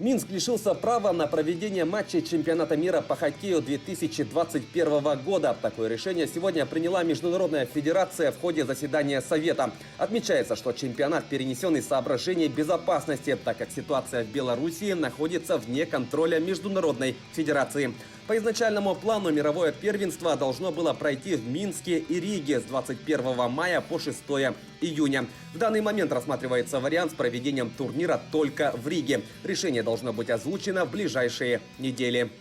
Минск лишился права на проведение матчей чемпионата мира по хоккею 2021 года. Такое решение сегодня приняла Международная федерация в ходе заседания Совета. Отмечается, что чемпионат перенесен из соображений безопасности, так как ситуация в Белоруссии находится вне контроля Международной федерации. По изначальному плану мировое первенство должно было пройти в Минске и Риге с 21 мая по 6 июня. В данный момент рассматривается вариант с проведением турнира только в Риге. Решение должно быть озвучено в ближайшие недели.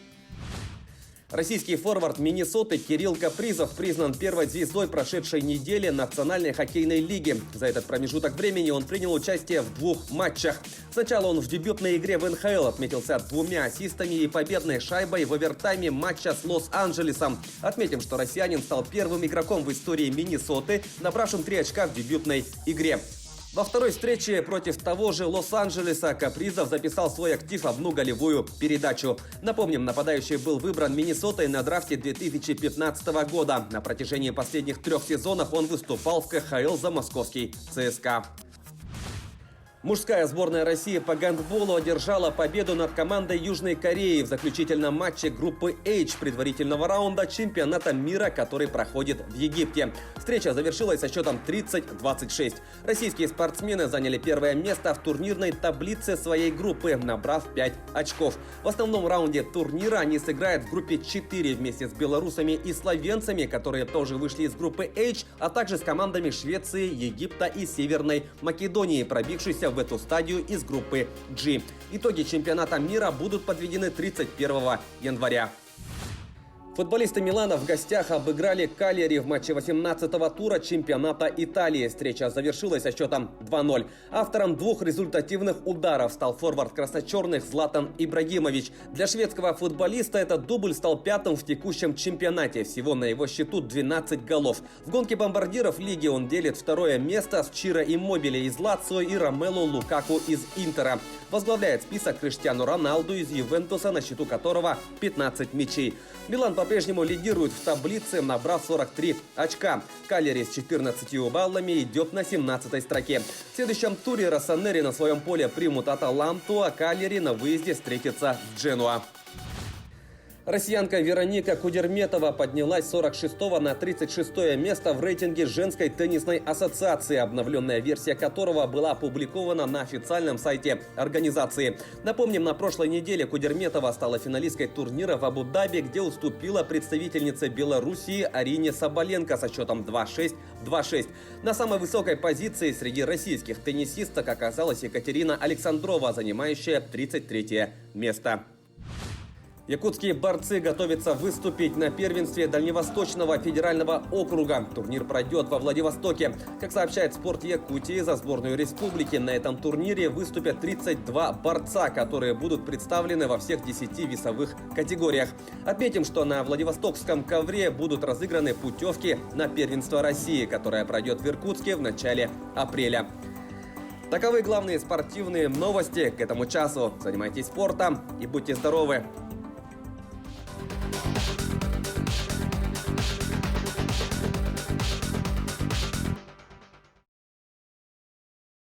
Российский форвард Миннесоты Кирилл Капризов признан первой звездой прошедшей недели Национальной хоккейной лиги. За этот промежуток времени он принял участие в 2 матчах. Сначала он в дебютной игре в НХЛ отметился 2 ассистами и победной шайбой в овертайме матча с Лос-Анджелесом. Отметим, что россиянин стал первым игроком в истории Миннесоты, набравшим 3 очка в дебютной игре. Во второй встрече против того же Лос-Анджелеса Капризов записал в свой актив 1 голевую передачу. Напомним, нападающий был выбран Миннесотой на драфте 2015 года. На протяжении последних 3 сезонов он выступал в КХЛ за московский ЦСКА. Мужская сборная России по гандболу одержала победу над командой Южной Кореи в заключительном матче группы H предварительного раунда чемпионата мира, который проходит в Египте. Встреча завершилась со счетом 30-26. Российские спортсмены заняли первое место в турнирной таблице своей группы, набрав 5 очков. В основном раунде турнира они сыграют в группе 4 вместе с белорусами и словенцами, которые тоже вышли из группы H, а также с командами Швеции, Египта и Северной Македонии, пробившейся в эту стадию из группы G. Итоги чемпионата мира будут подведены 31 января. Футболисты Милана в гостях обыграли Кальяри в матче 18-го тура чемпионата Италии. Встреча завершилась со счетом 2-0. Автором 2 результативных ударов стал форвард красно-черных Златан Ибрагимович. Для шведского футболиста этот дубль стал 5-м в текущем чемпионате. Всего на его счету 12 голов. В гонке бомбардиров лиги он делит 2-е место с Чиро Иммобиле из Лацио и Ромелу Лукаку из Интера. Возглавляет список Криштиану Роналду из Ювентуса, на счету которого 15 мячей. Милан по-прежнему лидирует в таблице, набрав 43 очка. Кальяри с 14 баллами идет на 17-й строке. В следующем туре Россонери на своем поле примут Аталанту, а Кальяри на выезде встретится с Дженуа. Россиянка Вероника Кудерметова поднялась с 46-го на 36-е место в рейтинге женской теннисной ассоциации, обновленная версия которого была опубликована на официальном сайте организации. Напомним, на прошлой неделе Кудерметова стала финалисткой турнира в Абу-Даби, где уступила представительнице Белоруссии Арине Соболенко со счетом 2-6, 2-6. На самой высокой позиции среди российских теннисисток оказалась Екатерина Александрова, занимающая 33-е место. Якутские борцы готовятся выступить на первенстве Дальневосточного федерального округа. Турнир пройдет во Владивостоке. Как сообщает «Спорт Якутии», за сборную республики на этом турнире выступят 32 борца, которые будут представлены во всех 10 весовых категориях. Отметим, что на Владивостокском ковре будут разыграны путевки на первенство России, которое пройдет в Иркутске в начале апреля. Таковы главные спортивные новости к этому часу. Занимайтесь спортом и будьте здоровы!